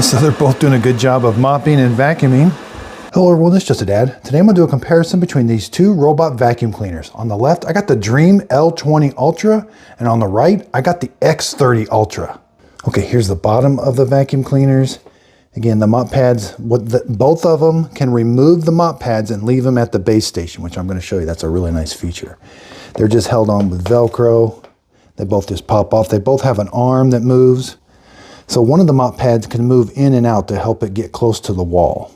So they're both doing a good job of mopping and vacuuming. Hello everyone, this is Just a Dad. Today I'm going to do a comparison between these two robot vacuum cleaners. On the left, I got the Dreame L20 Ultra, and on the right, I got the X30 Ultra. Okay, here's the bottom of the vacuum cleaners. Again, the mop pads, both of them can remove the mop pads and leave them at the base station, which I'm going to show you. That's a really nice feature. They're just held on with Velcro. They both just pop off. They both have an arm that moves. So one of the mop pads can move in and out to help it get close to the wall.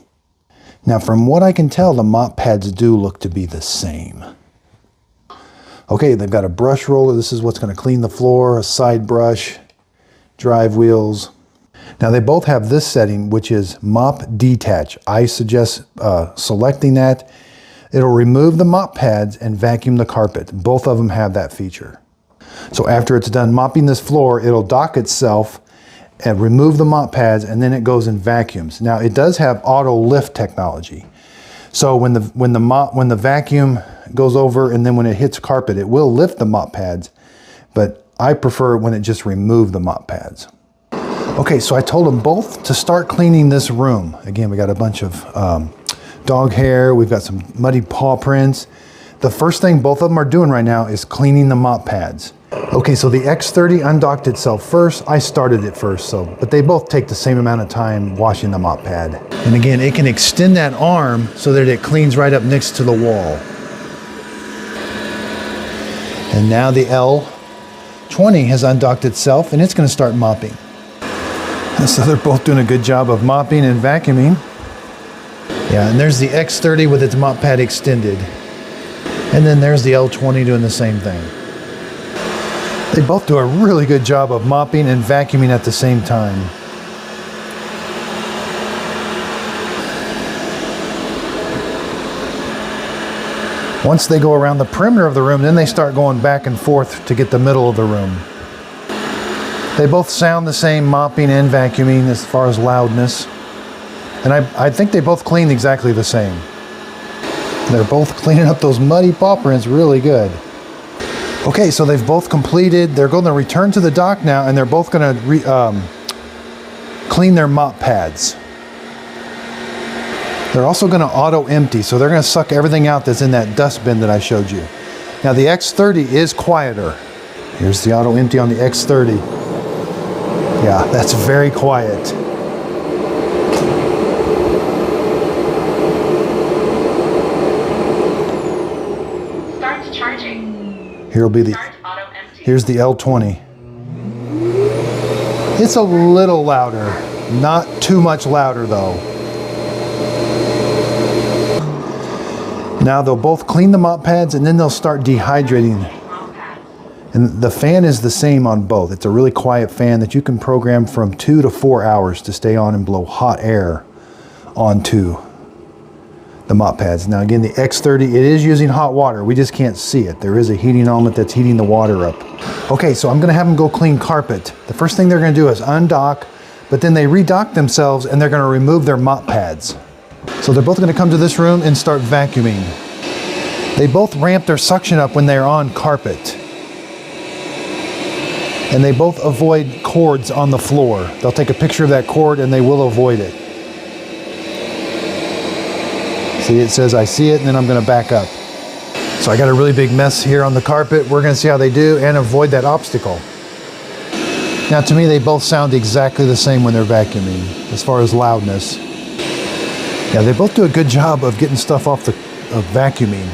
Now, from what I can tell, the mop pads do look to be the same. Okay, they've got a brush roller. This is what's going to clean the floor, a side brush, drive wheels. Now, they both have this setting, which is mop detach. I suggest selecting that. It'll remove the mop pads and vacuum the carpet. Both of them have that feature. So after it's done mopping this floor, it'll dock itself and remove the mop pads, and then it goes and vacuums. Now, it does have auto lift technology. So when the vacuum goes over and then when it hits carpet, it will lift the mop pads, but I prefer when it just removes the mop pads. Okay, so I told them both to start cleaning this room. Again, we got a bunch of dog hair, we've got some muddy paw prints. The first thing both of them are doing right now is cleaning the mop pads. Okay, so the X30 undocked itself first. I started it first, but they both take the same amount of time washing the mop pad. And again, it can extend that arm so that it cleans right up next to the wall. And now the L20 has undocked itself and it's going to start mopping. So they're both doing a good job of mopping and vacuuming. Yeah, and there's the X30 with its mop pad extended. And then there's the L20 doing the same thing. They both do a really good job of mopping and vacuuming at the same time. Once they go around the perimeter of the room, then they start going back and forth to get the middle of the room. They both sound the same, mopping and vacuuming as far as loudness. And I think they both clean exactly the same. They're both cleaning up those muddy paw prints really good. Okay, so they've both completed. They're going to return to the dock now, and they're both going to clean their mop pads. They're also going to auto empty, so they're going to suck everything out that's in that dust bin that I showed you. Now the X30 is quieter. Here's the auto empty on the X30. Yeah, that's very quiet. Start charging. Here's the L20. It's a little louder, not too much louder though. Now they'll both clean the mop pads and then they'll start dehydrating. And the fan is the same on both. It's a really quiet fan that you can program from 2 to 4 hours to stay on and blow hot air onto the mop pads. Now again, the X30, it is using hot water. We just can't see it. There is a heating element that's heating the water up. Okay, so I'm gonna have them go clean carpet. The first thing they're gonna do is undock, but then they redock themselves and they're gonna remove their mop pads. So they're both gonna come to this room and start vacuuming. They both ramp their suction up when they're on carpet. And they both avoid cords on the floor. They'll take a picture of that cord and they will avoid it. See, it says I see it, and then I'm gonna back up. So I got a really big mess here on the carpet. We're gonna see how they do and avoid that obstacle. Now to me, they both sound exactly the same when they're vacuuming, as far as loudness. Yeah, they both do a good job of getting stuff off of vacuuming.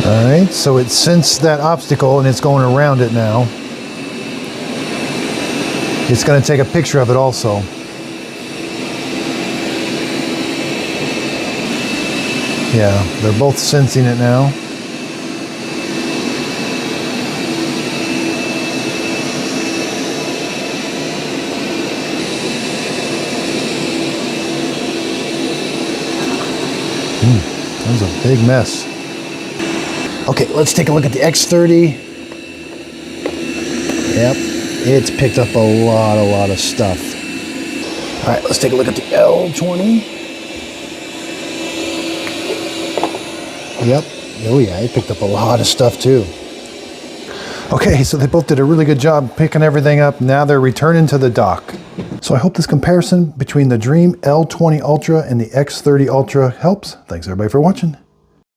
All right, so it sensed that obstacle and it's going around it now. It's gonna take a picture of it also. Yeah, they're both sensing it now. That was a big mess. Okay, let's take a look at the X30. Yep, it's picked up a lot of stuff. All right, let's take a look at the L20. Yep. Oh yeah, it picked up a lot of stuff too. Okay, so they both did a really good job picking everything up. Now they're returning to the dock. So So I hope this comparison between the Dreame L20 Ultra and the X30 Ultra helps. Thanks everybody for watching.